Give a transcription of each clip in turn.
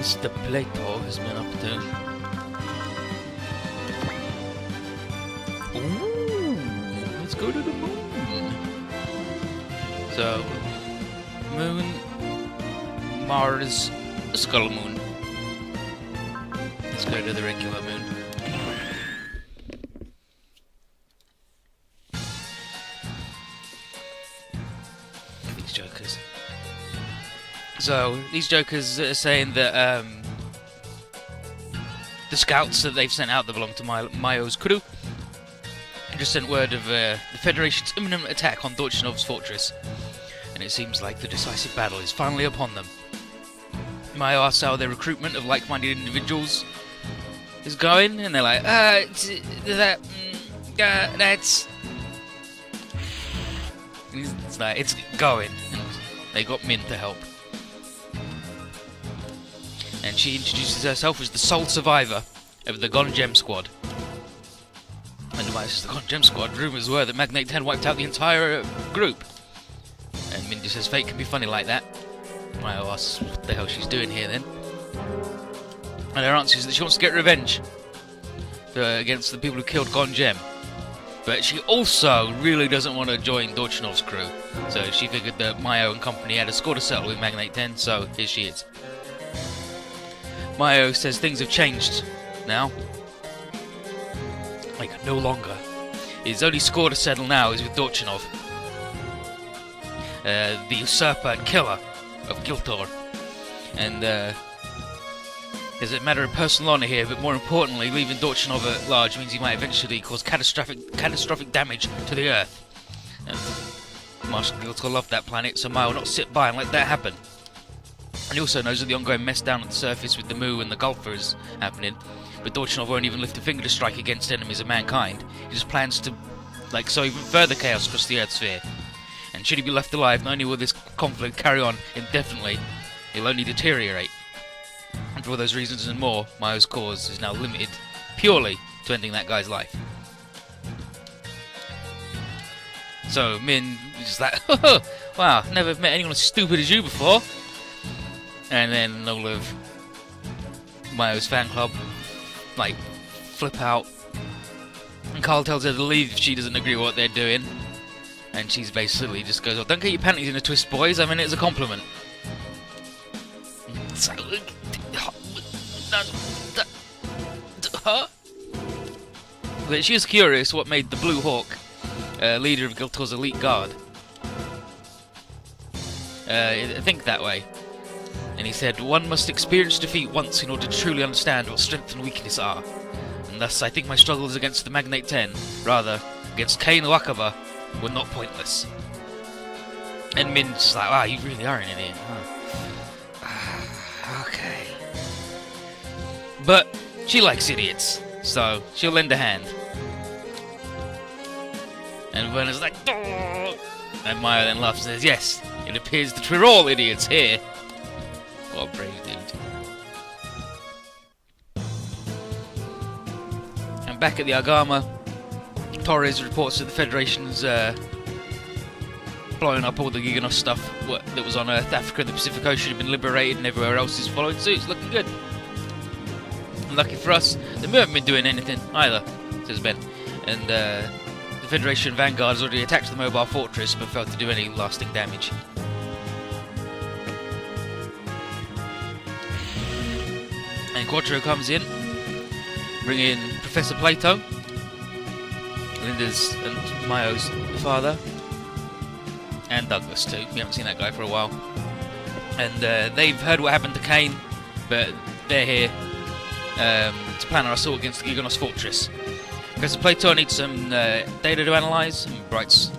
Mr. Plato has been up to. Ooh, let's go to the moon. So, moon, Mars, Skull Moon. Let's go to the regular moon. These jokers. So, these jokers are saying that the scouts that they've sent out that belong to Mayo's crew just sent word of the Federation's imminent attack on Dorchinov's fortress, and it seems like the decisive battle is finally upon them. Mayo asks how their recruitment of like-minded individuals is going, and they're like, that's... It's like, it's going, and they got Min to help. And she introduces herself as the sole survivor of the Gone Gem Squad. And why this is the Gone Gem Squad? Rumours were that Magnate 10 wiped out the entire group. And Mindy says fate can be funny like that. Mayo asks what the hell she's doing here then. And her answer is that she wants to get revenge against the people who killed Gone Gem. But she also really doesn't want to join Dorchinov's crew. So she figured that Mayo and company had a score to settle with Magnate 10, so here she is. Mayo says things have changed now. Like, no longer. His only score to settle now is with Dorchinov, the usurper and killer of Giltor. And there's a matter of personal honour here, but more importantly, leaving Dorchinov at large means he might eventually cause catastrophic damage to the Earth. And Marshal Giltor loved that planet, so Mayo will not sit by and let that happen. And he also knows that the ongoing mess down on the surface with the Moo and the Gulfer is happening, but Dorchinov won't even lift a finger to strike against enemies of mankind. He just plans to, sow even further chaos across the Earth sphere. And should he be left alive, not only will this conflict carry on indefinitely, it'll only deteriorate. And for all those reasons and more, Mayo's cause is now limited purely to ending that guy's life. So Min is just like, oh, wow, never met anyone as stupid as you before. And then all of Mayo's fan club, flip out. And Carl tells her to leave if she doesn't agree with what they're doing. And she's basically just goes, oh, don't get your panties in a twist, boys. I mean, it's a compliment. So, but she was curious what made the Blue Hawk, leader of Giltor's elite guard, think that way. And he said, one must experience defeat once in order to truly understand what strength and weakness are. And thus I think my struggles against the Magnate 10, rather, against Kane Wakaba, were not pointless. And Min's just like, wow, you really are an idiot, huh? Okay. But she likes idiots, so she'll lend a hand. And Werner's like, oh! And Mayo then laughs and says, yes, it appears that we're all idiots here. What a brave dude. And back at the Agama, Torres reports that the Federation's blowing up all the Giganos stuff that was on Earth. Africa and the Pacific Ocean have been liberated and everywhere else is following suit. It's looking good. And lucky for us, they haven't been doing anything either, says Ben. And the Federation Vanguard has already attacked the mobile fortress but failed to do any lasting damage. And Quattro comes in, bringing Professor Plato, Linda's and Mayo's father, and Douglas too. We haven't seen that guy for a while. And they've heard what happened to Kane, but they're here to plan our assault against the Giganos fortress. Professor Plato needs some data to analyse, and Bright's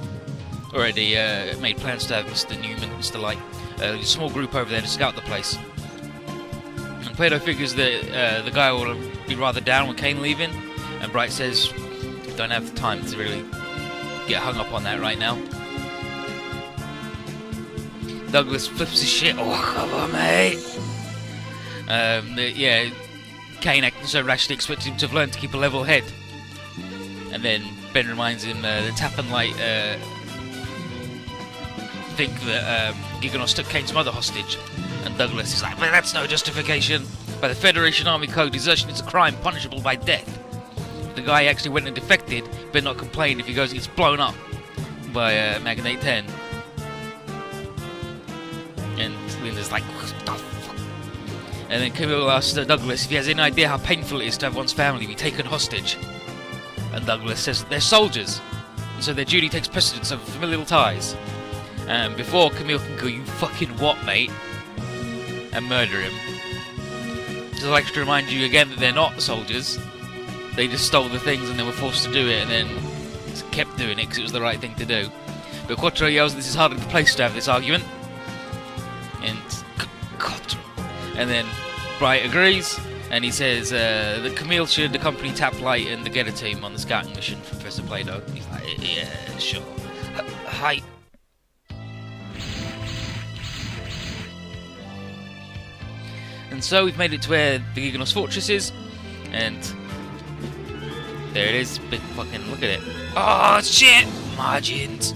already made plans to have Mr. Newman, Mr. Light, a small group over there to scout the place. Plato figures that the guy will be rather down with Kane leaving, and Bright says, don't have time to really get hung up on that right now. Douglas flips his shit, oh come on mate! Yeah, Kane acting so rashly expects him to have learned to keep a level head. And then Ben reminds him that Tap and Light think that Giganos took Kane's mother hostage, And Douglas is like, but that's no justification. By the Federation Army Code, desertion is a crime punishable by death. The guy actually went and defected, but not complain if he goes and gets blown up by Magnate 10. And Linda's like, what the fuck? And then Camille asks Douglas if he has any idea how painful it is to have one's family be taken hostage. And Douglas says they're soldiers, and so their duty takes precedence over familial ties. And before Camille can go, you fucking what, mate? And murder him. Just like to remind you again that they're not soldiers. They just stole the things and they were forced to do it, and then kept doing it because it was the right thing to do. But Quattro yells this is hardly the place to have this argument. And and then Bright agrees, and he says that Camille should accompany Taplight and the Getter team on the scouting mission for Professor Play-Doh. He's like, yeah, sure. Hi. And so we've made it to where the Giganos Fortress is, and there it is. Big fucking look at it. Oh shit! Margins.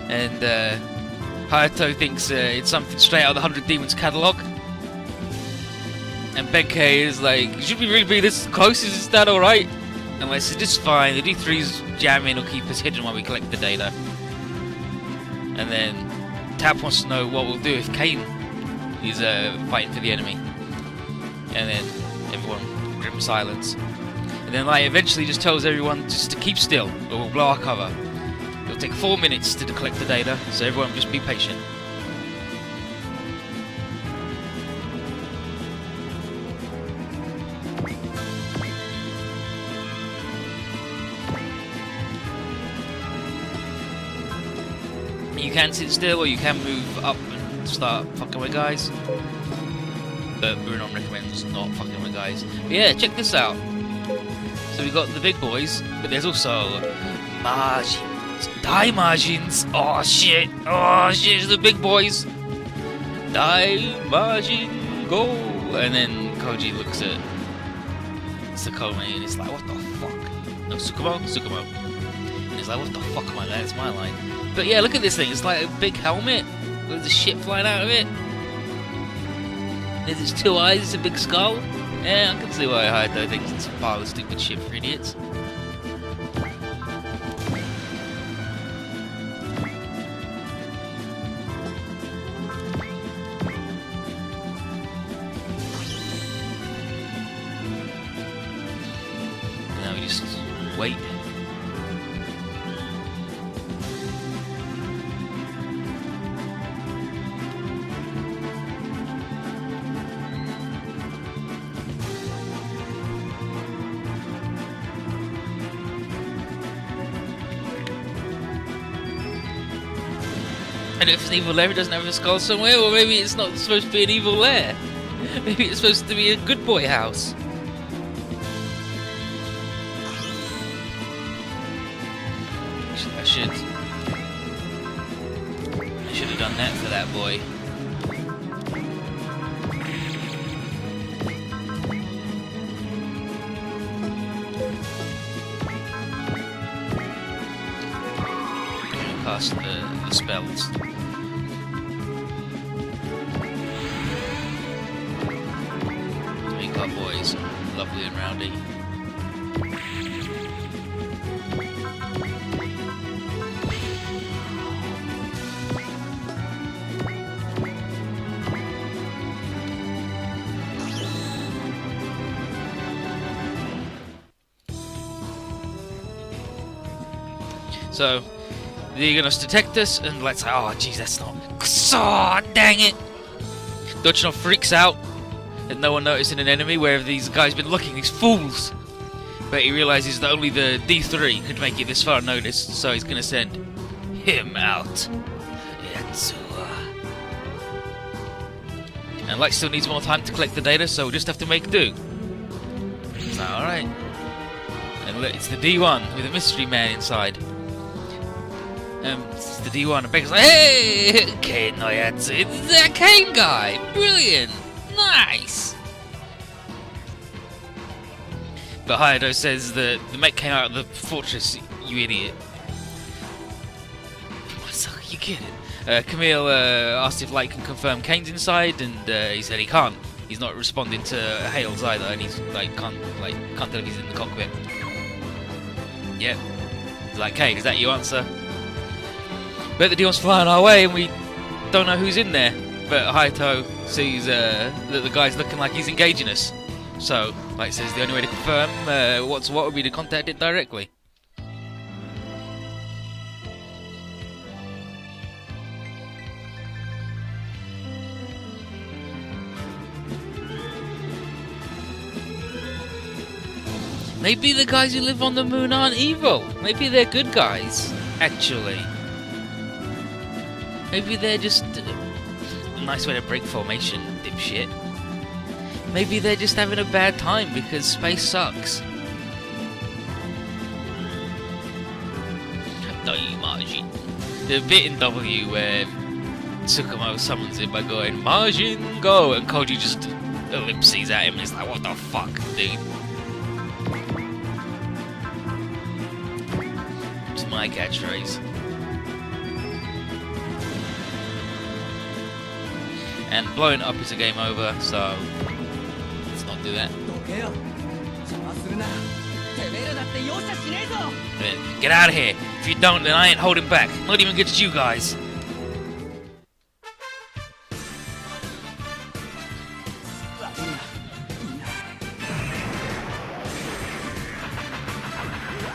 And Hayato thinks it's something straight out of the 100 Demons catalogue. And Benkei is like, should we really be this close? Is that alright? And I said, it's fine. The D3's jamming will keep us hidden while we collect the data. And then Tap wants to know what we'll do if Kane is fighting for the enemy. And then everyone, grim silence. And then Light eventually just tells everyone just to keep still, or we'll blow our cover. It'll take 4 minutes to collect the data, so everyone just be patient. You can sit still, or you can move up and start fucking with guys. But Bruno recommends not fucking with guys. But yeah, check this out. So we got the big boys, but there's also margins, die margins. Oh shit, it's the big boys. Die margin, go. And then Koji looks at Sakome and he's like, what the fuck? No, Sukumo. And he's like, what the fuck, my man? It's my line. But yeah, look at this thing. It's like a big helmet with the shit flying out of it. There's its 2 eyes. It's a big skull. Yeah, I can see why Hayato thinks it's a pile of stupid shit for idiots. And now we just wait. And if it's an evil lair, it doesn't have a skull somewhere, or maybe it's not supposed to be an evil lair. Maybe it's supposed to be a good boy house. I should have done that for that boy. Cast the spells. Make our boys lovely and rowdy. So they're gonna detect us, and let's say, oh jeez, that's not. Oh, dang it! Dochinov freaks out that no one noticing an enemy wherever these guys been looking, these fools. But he realizes that only the D3 could make it this far unnoticed, so he's gonna send him out. Yatsua. And Light still needs more time to collect the data, so we'll just have to make do. So, alright. And look, it's the D1 with a mystery man inside. It's the D1, and Becca's like, hey! Kane no Yatsu, it's that Kane guy! Brilliant! Nice! But Hayato says that the mech came out of the fortress, you idiot. you kidding? Camille asked if Light can confirm Kane's inside, and he said he can't. He's not responding to hails either, and he's like can't tell if he's in the cockpit. Yep. He's like, Kane, is that your answer? Bet the deal's flying our way, and we don't know who's in there. But Hayato sees that the guy's looking like he's engaging us. So, Light says the only way to confirm what would be to contact it directly. Maybe the guys who live on the moon aren't evil. Maybe they're good guys, actually. Maybe they're just a nice way to break formation, dipshit. Maybe they're just having a bad time because space sucks. The bit in W where Tsukumo summons him by going Majin Go, and Koji just ellipses at him and he's like, what the fuck, dude? It's my catchphrase. And blowing up is a game over, so let's not do that. Get out of here. If you don't, then I ain't holding back. Not even against you guys.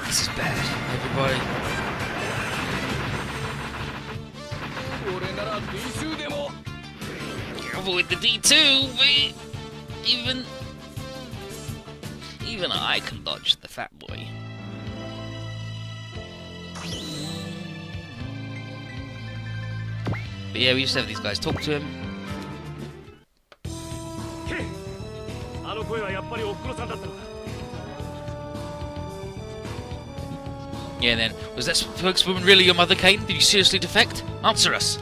This is bad, everybody. Avoid the D2, but even I can dodge the fat boy. But yeah, we just have these guys talk to him. Yeah, and then, was that spokeswoman really your mother, Kane? Did you seriously defect? Answer us!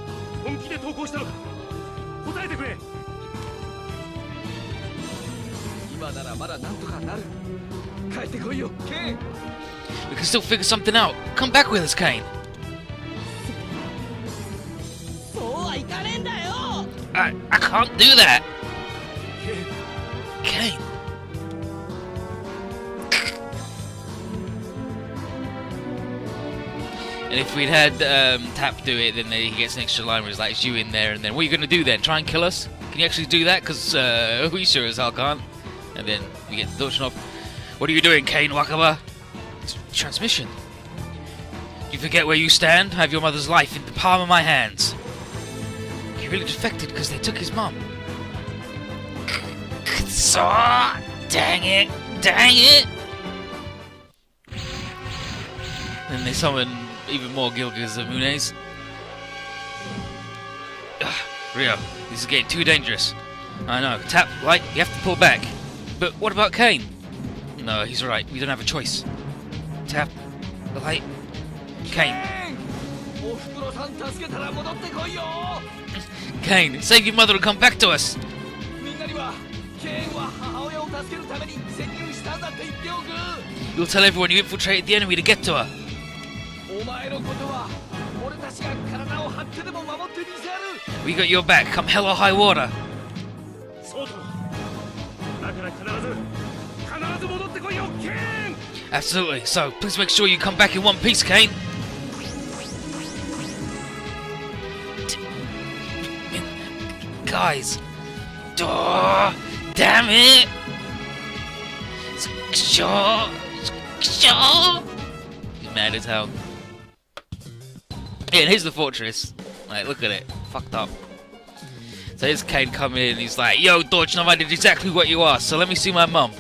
We can still figure something out. Come back with us, Kane. I can't do that. Kane. And if we'd had Tap do it, then he gets an extra line where he's like, it's you in there, and then what are you going to do then? Try and kill us? Can you actually do that? Because we sure as hell can't. And then we get the Dochinov. What are you doing, Kane Wakaba? It's transmission. You forget where you stand? I have your mother's life in the palm of my hands. He really defected because they took his mum. So, dang it! Dang it! Then they summon even more Gilgas of Munes. Rio, this is getting too dangerous. I know. Tap, Light, you have to pull back. But what about Kane? No, he's alright. We don't have a choice. Tap, Light, Kane. Kane, save your mother and come back to us. You'll tell everyone you infiltrated the enemy to get to her. We got your back, come hell or high water. Absolutely, so please make sure you come back in one piece, Kane. Guys. Damn it! He's mad as hell. Yeah, and here's the fortress. Like, look at it. Fucked up. So here's Kane coming in, he's like, yo, Dochinov, I did exactly what you asked, so let me see my mum.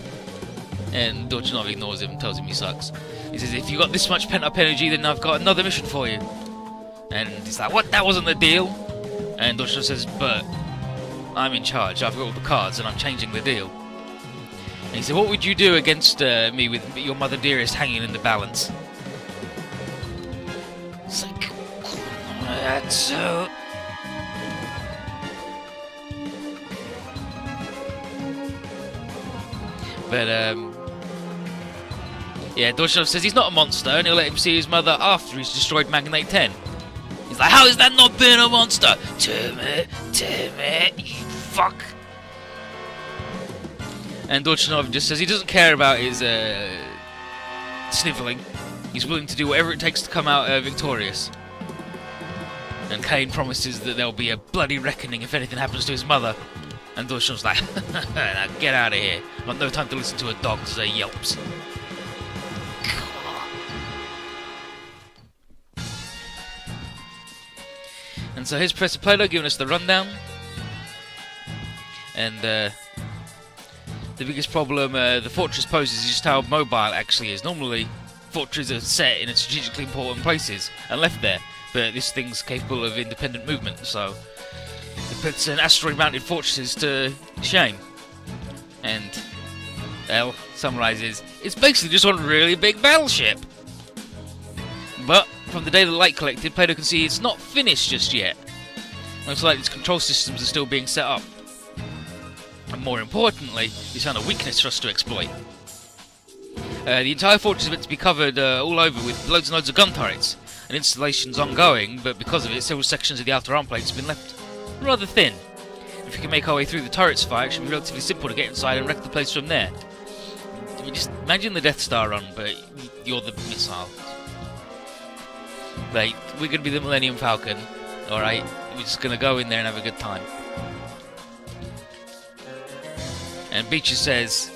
And Dochinov ignores him and tells him he sucks. He says, if you got this much pent-up energy, then I've got another mission for you. And he's like, what? That wasn't the deal? And Dochinov says, but I'm in charge, I've got all the cards, and I'm changing the deal. And he said, what would you do against me with your mother dearest hanging in the balance? It's like, that's so... But, yeah, Dochinov says he's not a monster, and he'll let him see his mother after he's destroyed Magnate 10. He's like, how is that not being a monster? Timmy, you fuck. And Dorchinov just says he doesn't care about his sniveling. He's willing to do whatever it takes to come out victorious. And Kane promises that there'll be a bloody reckoning if anything happens to his mother. And Dorchinov's like, now get out of here. I've got no time to listen to a dog as he yelps. And so here's Professor Plato giving us the rundown. And the biggest problem the fortress poses is just how mobile it actually is. Normally, fortresses are set in strategically important places and left there, but this thing's capable of independent movement, so it puts an asteroid-mounted fortresses to shame. And, well, summarizes, it's basically just one really big battleship. But from the data the light collected, Plato can see it's not finished just yet. Looks like its control systems are still being set up. And more importantly, he's found a weakness for us to exploit. The entire fortress is meant to be covered all over with loads and loads of gun turrets. And installation's ongoing, but because of it, several sections of the outer arm plates have been left rather thin. If we can make our way through the turret's fire, it should be relatively simple to get inside and wreck the place from there. Just imagine the Death Star run, but you're the missile. Like, we're going to be the Millennium Falcon, alright? We're just going to go in there and have a good time. And Beecher says,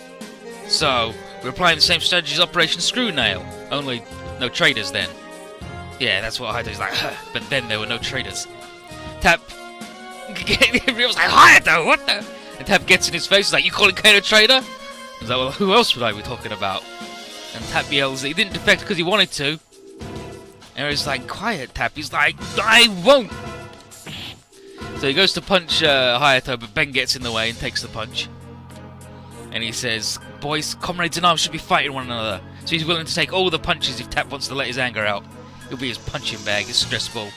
so, we're applying the same strategy as Operation Screwnail, only no traders then. Yeah, that's what Hayato's like, but then there were no traders. Tap, everyone's like, Hayato, what the? And Tap gets in his face, he's like, you calling Kane a traitor? He's like, well, who else would I be talking about? And Tap yells that he didn't defect because he wanted to. And he's like, quiet, Tap. He's like, I won't! So he goes to punch Hayato, but Ben gets in the way and takes the punch. And he says, boys, comrades in arms should be fighting one another. So he's willing to take all the punches if Tap wants to let his anger out. He'll be his punching bag, his stress ball.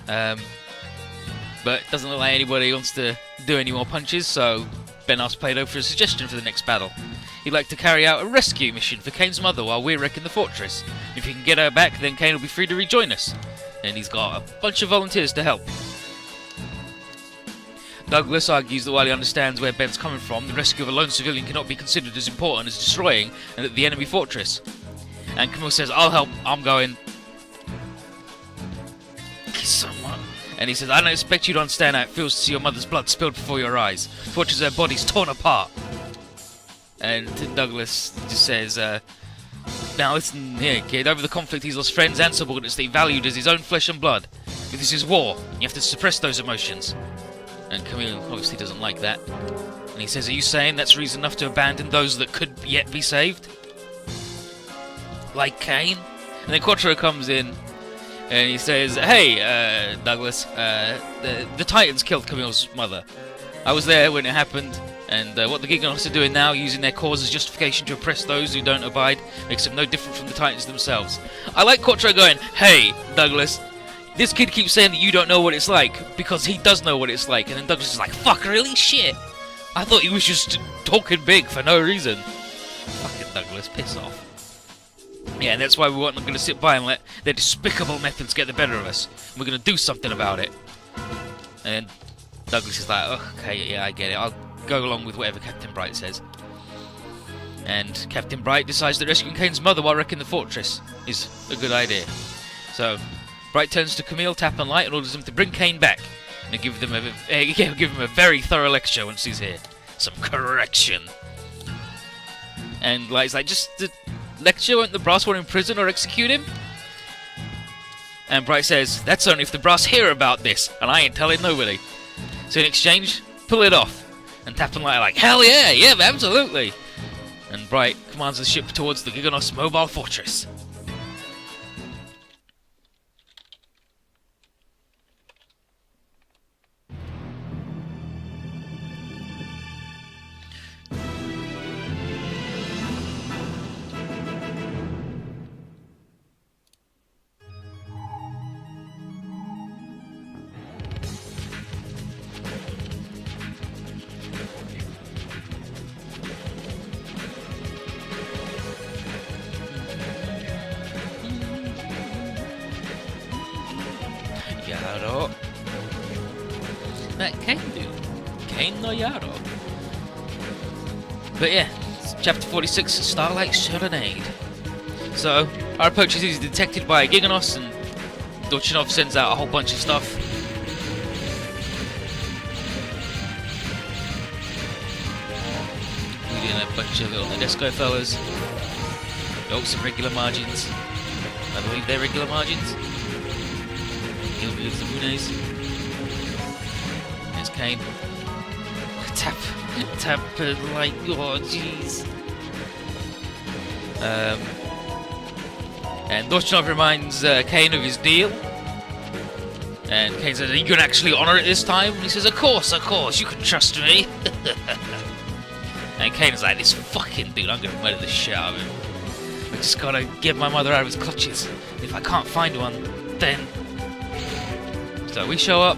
But it doesn't look like anybody wants to do any more punches, so Ben asks Plato for a suggestion for the next battle. He'd like to carry out a rescue mission for Kane's mother while we're wrecking the fortress. If he can get her back, then Kane will be free to rejoin us. And he's got a bunch of volunteers to help. Douglas argues that while he understands where Ben's coming from, the rescue of a lone civilian cannot be considered as important as destroying the enemy fortress. And Camille says, I'll help, I'm going. Someone. And he says, I don't expect you to understand how it feels to see your mother's blood spilled before your eyes. Watches her body's torn apart. And Douglas just says, now listen here, kid. Over the conflict, he's lost friends and subordinates that he valued as his own flesh and blood. But this is war. You have to suppress those emotions. And Camille obviously doesn't like that. And he says, are you saying that's reason enough to abandon those that could yet be saved? Like Kane? And then Quattro comes in and he says, hey, Douglas, the Titans killed Camille's mother. I was there when it happened, and what the Gigonots are doing now, using their cause as justification to oppress those who don't abide, makes them no different from the Titans themselves. I like Quattro going, hey, Douglas, this kid keeps saying that you don't know what it's like, because he does know what it's like. And then Douglas is like, fuck, really? Shit. I thought he was just talking big for no reason. Fucking Douglas, piss off. Yeah, and that's why we're not going to sit by and let their despicable methods get the better of us. We're going to do something about it. And Douglas is like, oh, okay, yeah, I get it. I'll go along with whatever Captain Bright says. And Captain Bright decides that rescuing Kane's mother while wrecking the fortress is a good idea. So Bright turns to Camille, Tap and Light and orders them to bring Kane back and give him a very thorough lecture once he's here. Some correction. And Light's like, just the lecture, won't the brass want to imprison or execute him? And Bright says, that's only if the brass hear about this, and I ain't telling nobody. So in exchange, pull it off. And Tap and Light are like, hell yeah, absolutely. And Bright commands the ship towards the Gigonos mobile fortress. Yaro. That Kane dude. Kane no Yaro. But yeah, chapter 46, Starlight Serenade. So, our approach is detected by Giganos, and Dochinov sends out a whole bunch of stuff. We did a bunch of little Nadesco fellas. Oh, some regular margins. I believe they're regular margins. Zamunes. There's Kane. Tap, like, oh jeez. And Dochinov reminds Kane of his deal. And Kane says, "Are you gonna actually honor it this time?" And he says, of course, you can trust me." And Kane is like, "This fucking dude, I'm gonna murder the shit out of him. I just gotta get my mother out of his clutches. If I can't find one, then..." So we show up,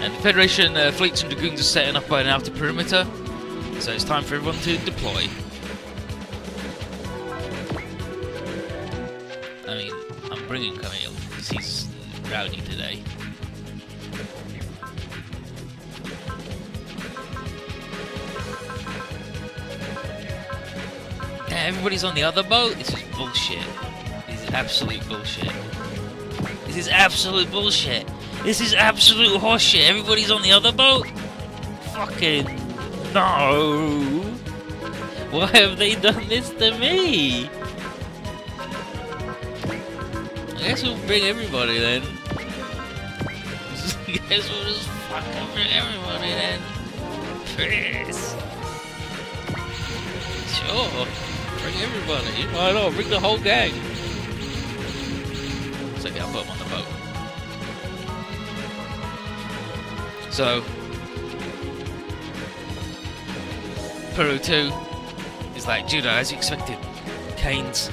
and the Federation fleets and dragoons are setting up by an outer perimeter. So it's time for everyone to deploy. I mean, I'm bringing Camille because he's rowdy today. Everybody's on the other boat? This is bullshit. This is absolute bullshit. This is absolute bullshit. This is absolute horseshit. Everybody's on the other boat? Fucking no. Why have they done this to me? I guess we'll bring everybody then. I guess we'll just fucking bring everybody then. Please. Sure. Bring everybody. Why not? Bring the whole gang. It's okay, I'll put them on the boat. So, Peru 2 is like, "Judo, as you expected. Kane's."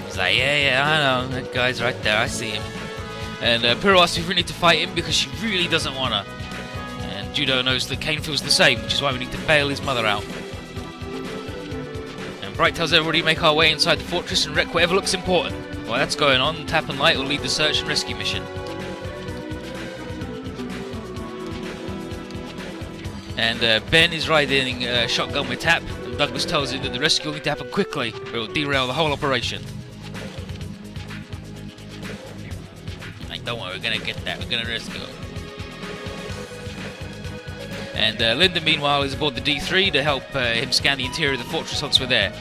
He's like, yeah, I know. That guy's right there. I see him. And Peru asks if we need to fight him because she really doesn't want to. And Judo knows that Kane feels the same, which is why we need to bail his mother out. Bright tells everybody to make our way inside the fortress and wreck whatever looks important. While that's going on, Tap and Light will lead the search and rescue mission. And Ben is riding shotgun with Tap, and Douglas tells him that the rescue will need to happen quickly, or it will derail the whole operation. Like, don't worry, we're gonna get that, we're gonna rescue him. And Linda, meanwhile, is aboard the D3 to help him scan the interior of the fortress once we're there.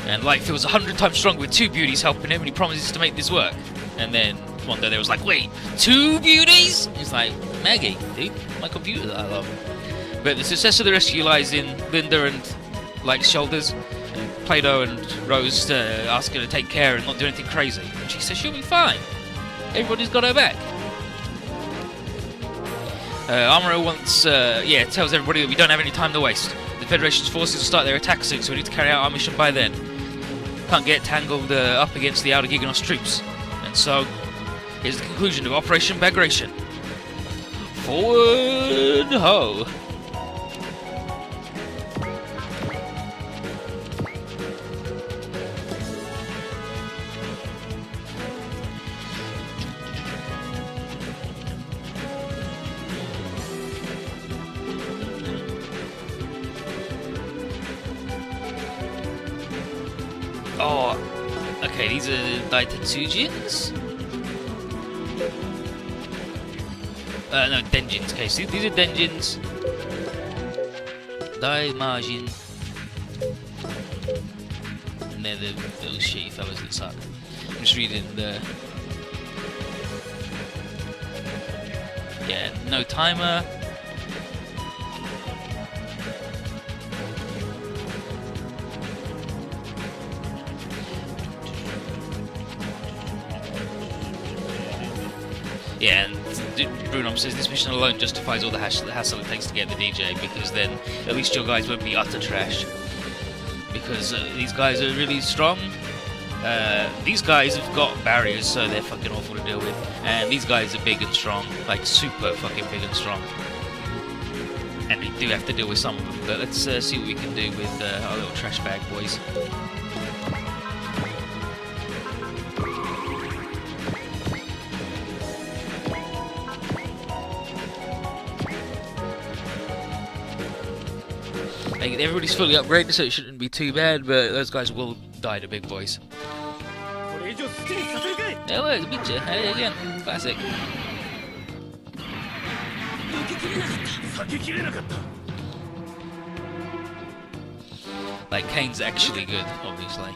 And Light feels 100 times stronger with 2 beauties helping him, and he promises to make this work. And then one day there was like, "Wait, 2 beauties?" He's like, "Maggie, dude, my computer that I love." But the success of the rescue lies in Linda and Light's shoulders. And Play-Doh and Rose ask her to take care and not do anything crazy. And she says she'll be fine. Everybody's got her back. Amuro tells everybody that we don't have any time to waste. The Federation's forces will start their attack soon, so we need to carry out our mission by then. Can't get tangled up against the outer Giganos troops. And so, here's the conclusion of Operation Bagration. Forward ho! Oh, okay, these are Daitetsujins? No, Denjins. Okay, so these are Denjins. Daimajin. And they're the little shitty fellas that suck. I'm just reading the... Yeah, no timer. Yeah, and Brunom says this mission alone justifies all the hassle it takes to get the DJ, because then at least your guys won't be utter trash. Because these guys are really strong. These guys have got barriers, so they're fucking awful to deal with. And these guys are big and strong, like super fucking big and strong. And we do have to deal with some of them, but let's see what we can do with our little trash bag boys. Like, everybody's fully upgraded, so it shouldn't be too bad, but those guys will die to big boys. Yeah, look, beat you. Hey, again. Classic. Like, Kane's actually good, obviously.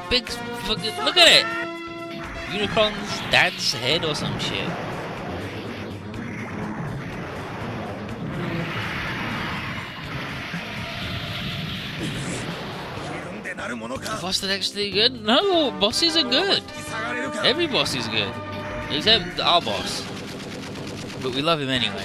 Big fucking look at it! Unicron's dad's head or some shit. The boss is actually good? No, bosses are good. Every boss is good. Except our boss. But we love him anyway.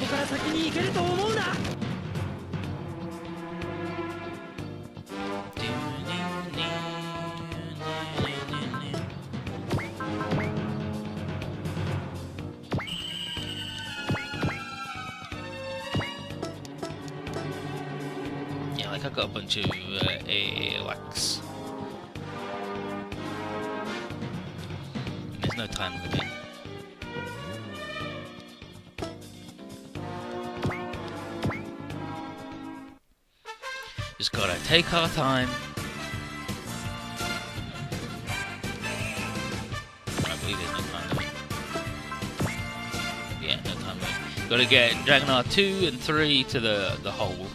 I got a bunch of wax. There's no time limit. Just gotta take our time. I believe there's no time limit. Yeah, no time limit. Gotta get Dragonar 2 and 3 to the hole.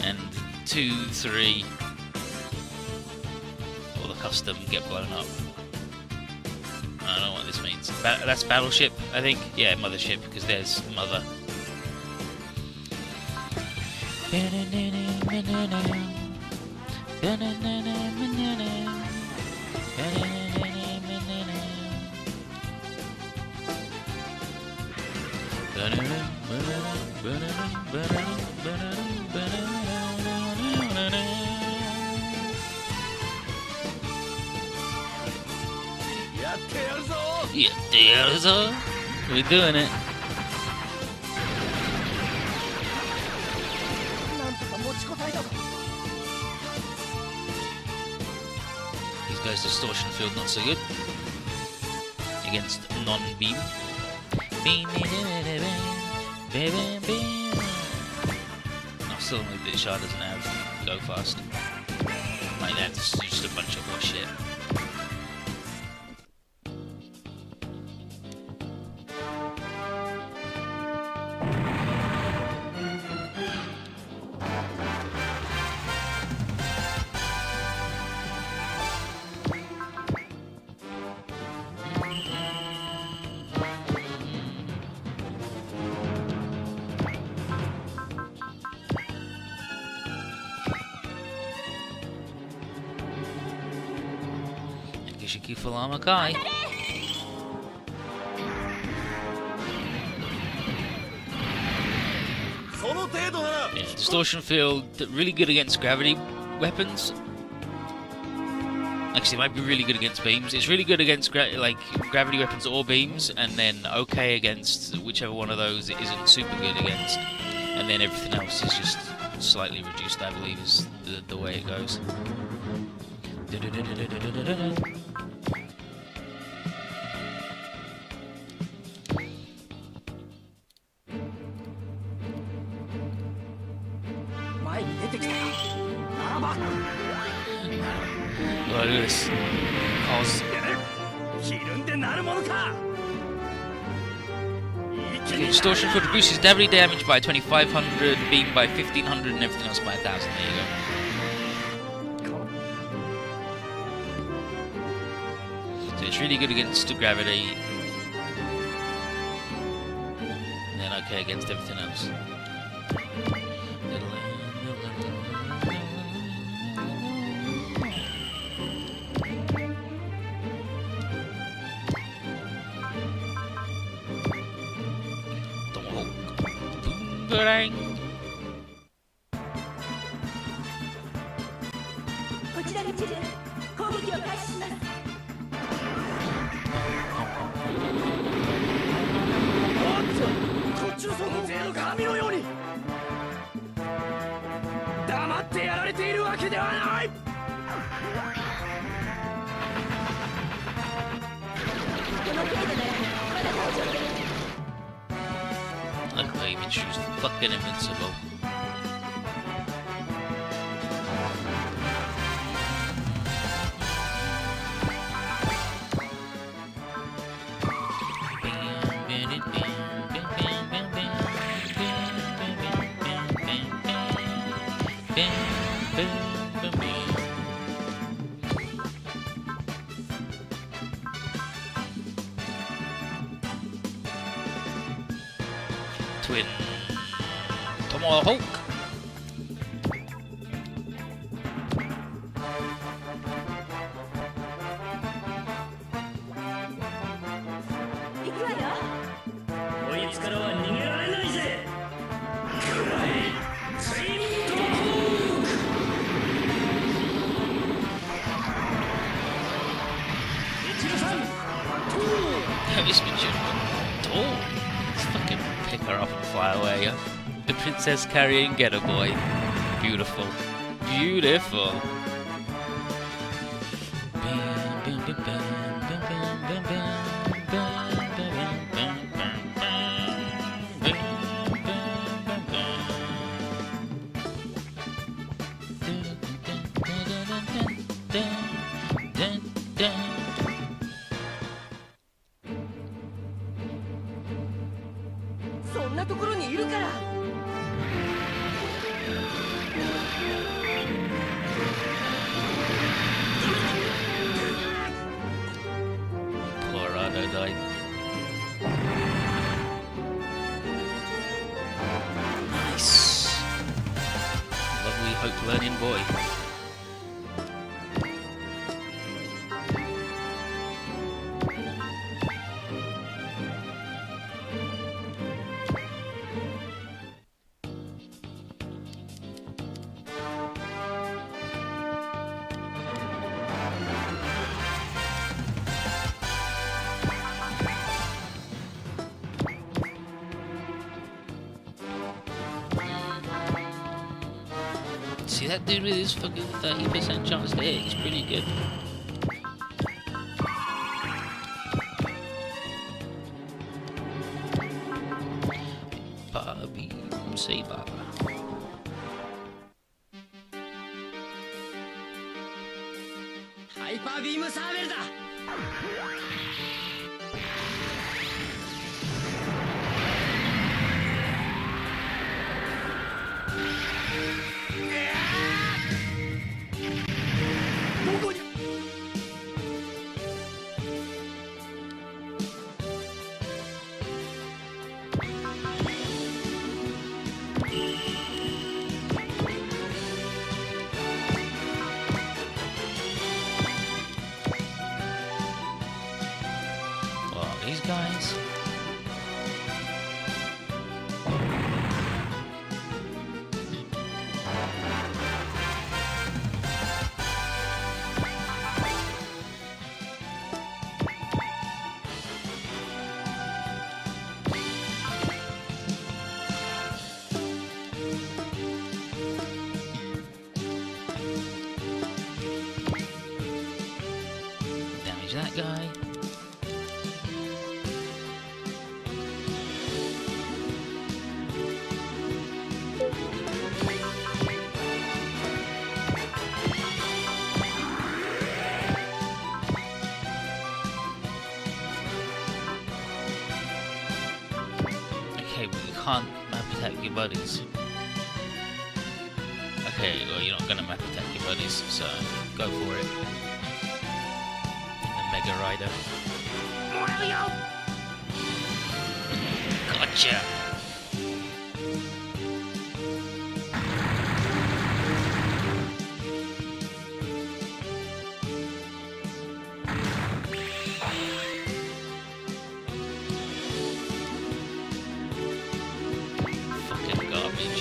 And 2, 3, or the custom get blown up. I don't know what this means. That's Battleship, I think. Yeah, Mothership, because there's Mother. Yeah, we're doing it. These guys' distortion field not so good against non-beam. I still don't think that Shah doesn't have go fast. Like that's just a bunch of horse shit. Shiki Fulama Kai. Yeah, distortion field, really good against gravity weapons. Actually, it might be really good against beams. It's really good against gravity weapons or beams, and then okay against whichever one of those it isn't super good against. And then everything else is just slightly reduced, I believe, is the way it goes. Look at this. Okay, distortion field reduces gravity damage by 2500, beam by 1500, and everything else by 1000. There you go. So it's really good against the gravity, and then okay against everything else. Boomerang. fucking invincible. Twin Tomahawk. This Let's fucking pick her up and fly away. The princess carrying Getter Boy. Beautiful. Beautiful. Died. Nice. Lovely hope learning boy. See that dude with his fucking 30% chance to hit, he's pretty good. Barbie Saber. Hyper Beam Saber だ. These guys. Damage that guy. Okay, but you can't map attack your buddies. Okay, well you're not gonna map attack your buddies, so go for it. The Mega Rider. Gotcha! Fucking garbage.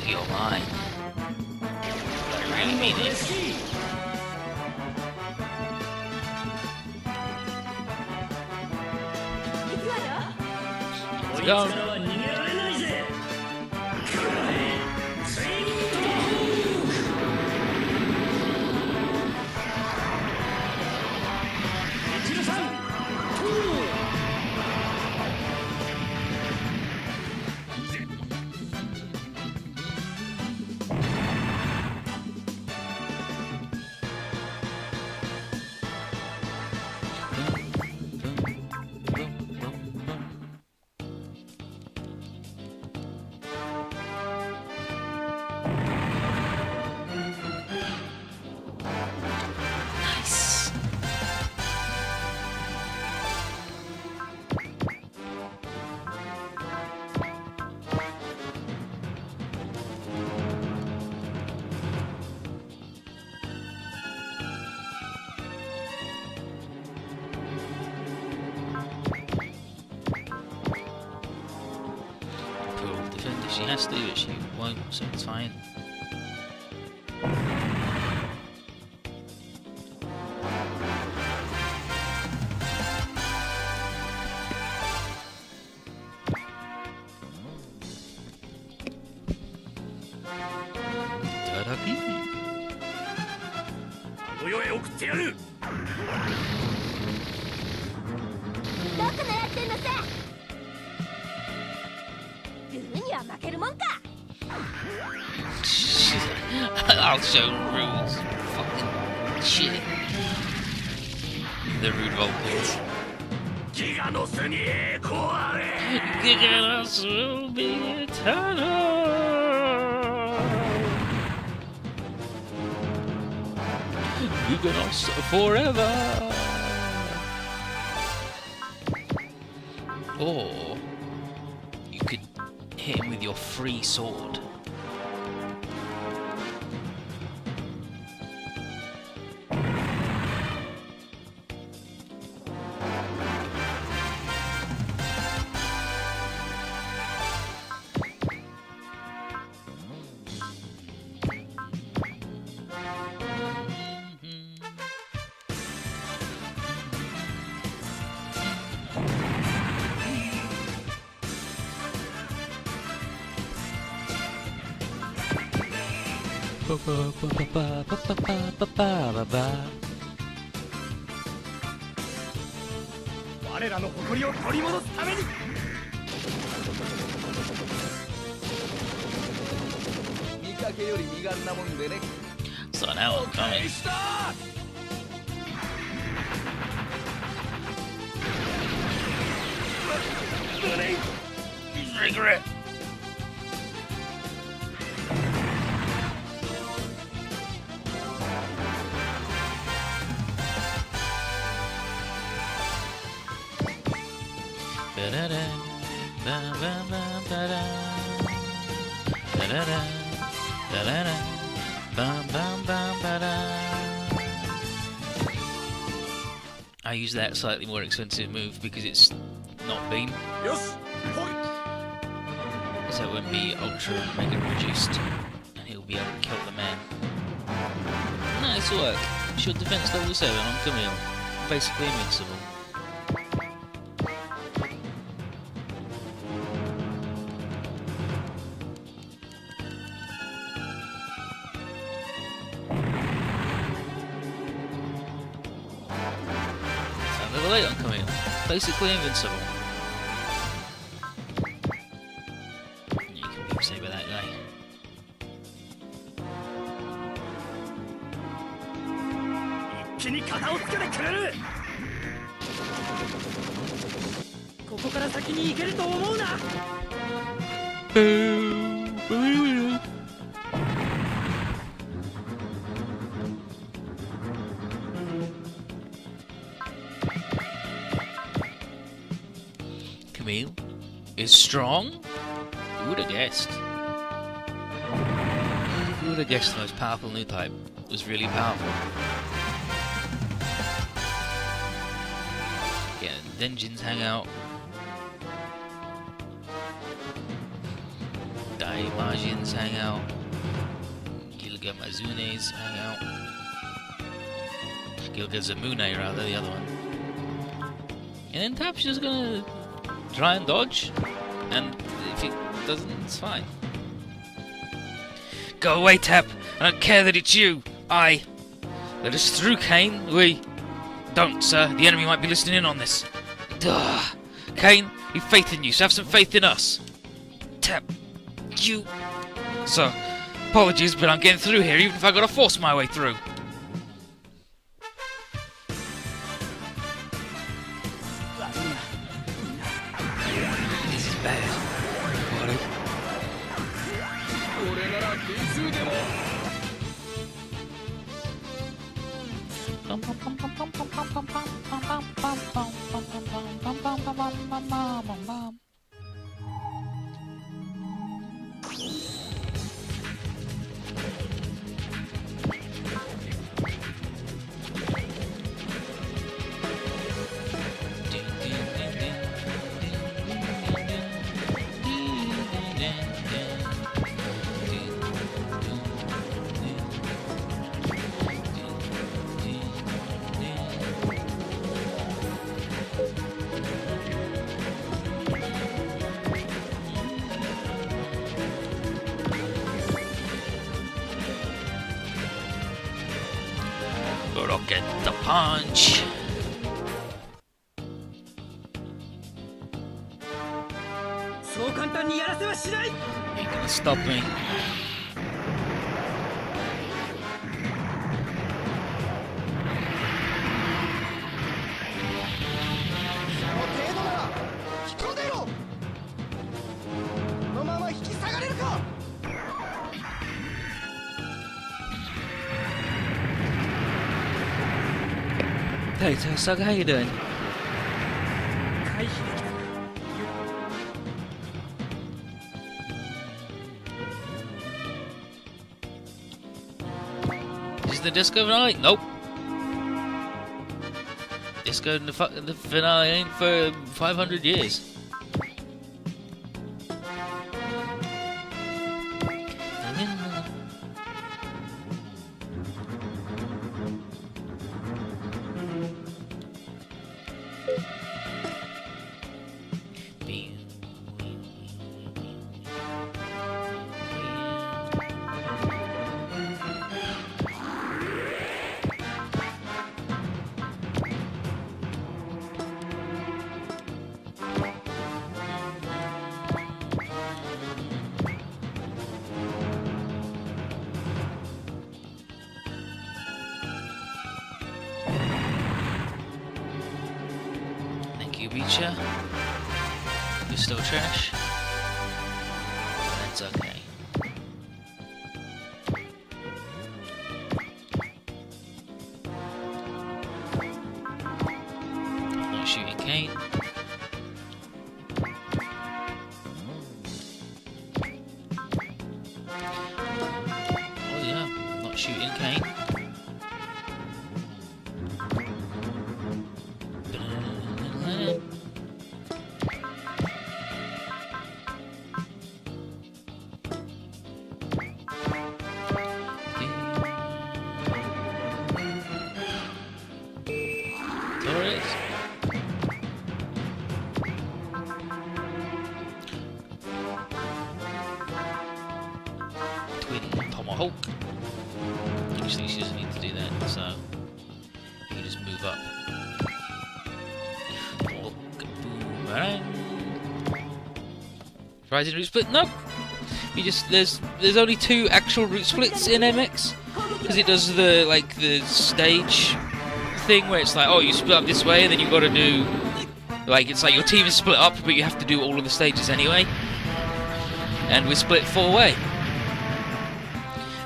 You're mine. I really mean it. Let's go. Nice. Cool. Defend if she has to, but she won't, so it's fine. I'll show rules. Fucking shit. The rude Vulcans. Giganos will be eternal. Giganos forever. Or you could hit him with your free sword. So now I'm coming. Regret. I use that slightly more expensive move because it's not beam, so it won't be ultra mega reduced, and he'll be able to kill the man. Nice work. Shield defense level 7 on Camille. Basically invincible. Level 8 on Camille. Basically invincible. You can keep safe with that guy. Camille is strong? Who would have guessed? Who would have guessed the most powerful new type was really powerful? Yeah, Denjin's hang out. Dai Majins hang out. Gilgamazunes hang out. Gilgazamune, rather, the other one. And then Tap's just gonna try and dodge, and if he doesn't, it's fine. Go away, Tap! I don't care that it's you! Let us through, Kane! We... Don't, sir. The enemy might be listening in on this. Duh! Kane, we've faith in you, so have some faith in us! Tap! You... So, apologies, but I'm getting through here, even if I gotta force my way through. This is bad. What? Rocket the punch. Ain't gonna stop me. Hey, Sucker, how you doing? Is the disco finale? Nope. Disco in the finale ain't for 500 years. Beacher. You're still trash. That's okay. I'm not shooting Kane. Oh yeah, I'm not shooting Kane. Tomahawk. Usually she doesn't need to do that, so you can just move up. Oh, boomerang. Rising root split? Nope. You just there's only 2 actual route splits in MX because it does the stage thing where it's like, oh, you split up this way and then you got to do it's like your team is split up but you have to do all of the stages anyway. And we're split 4-way.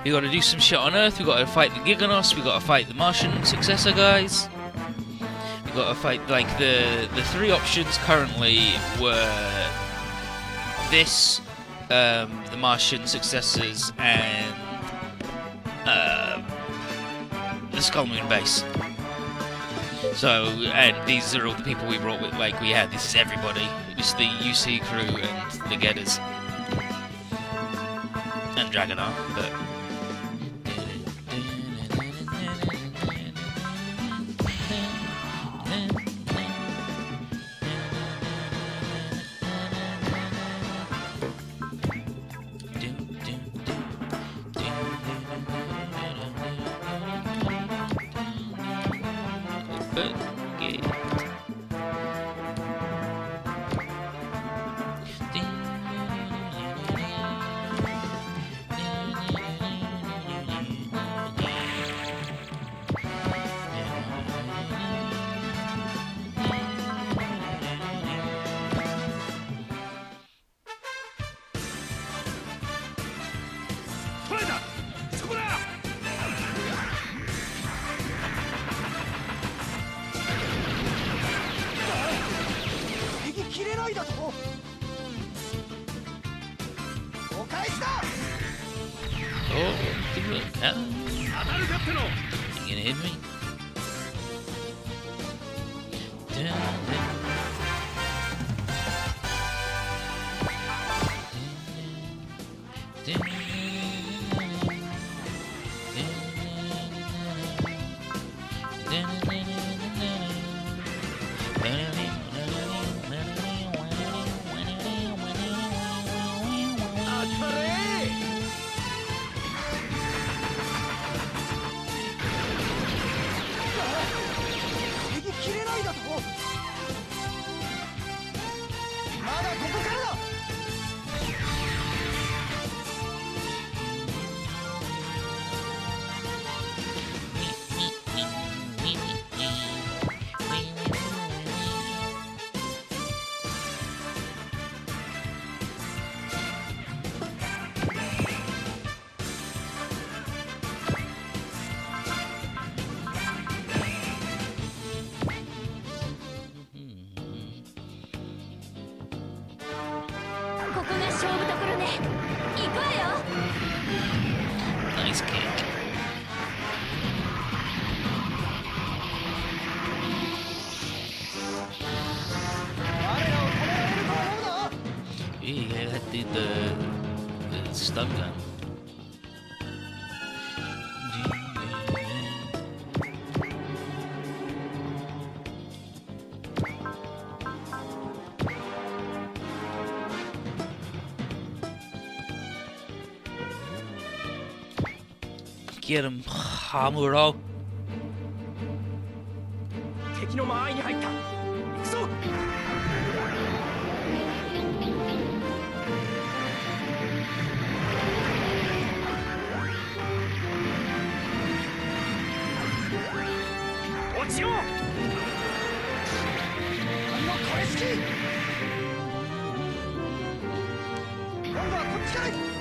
We got to do some shit on Earth. We got to fight the Giganos. We got to fight the Martian successor guys. We got to fight the 3 options currently were this, the Martian successors, and the Skull Moon base. So, and these are all the people we brought with. This is everybody. It was the UC crew and the Getters. dragging on, but. Oh, do it, Cal. You gonna hit me? Nice kick. Yeah, that did the stun gun. Get him, Hamuro. 敵の間合いに入った。行くぞ。落ちよう。何のこれ好き。今度はこっちから。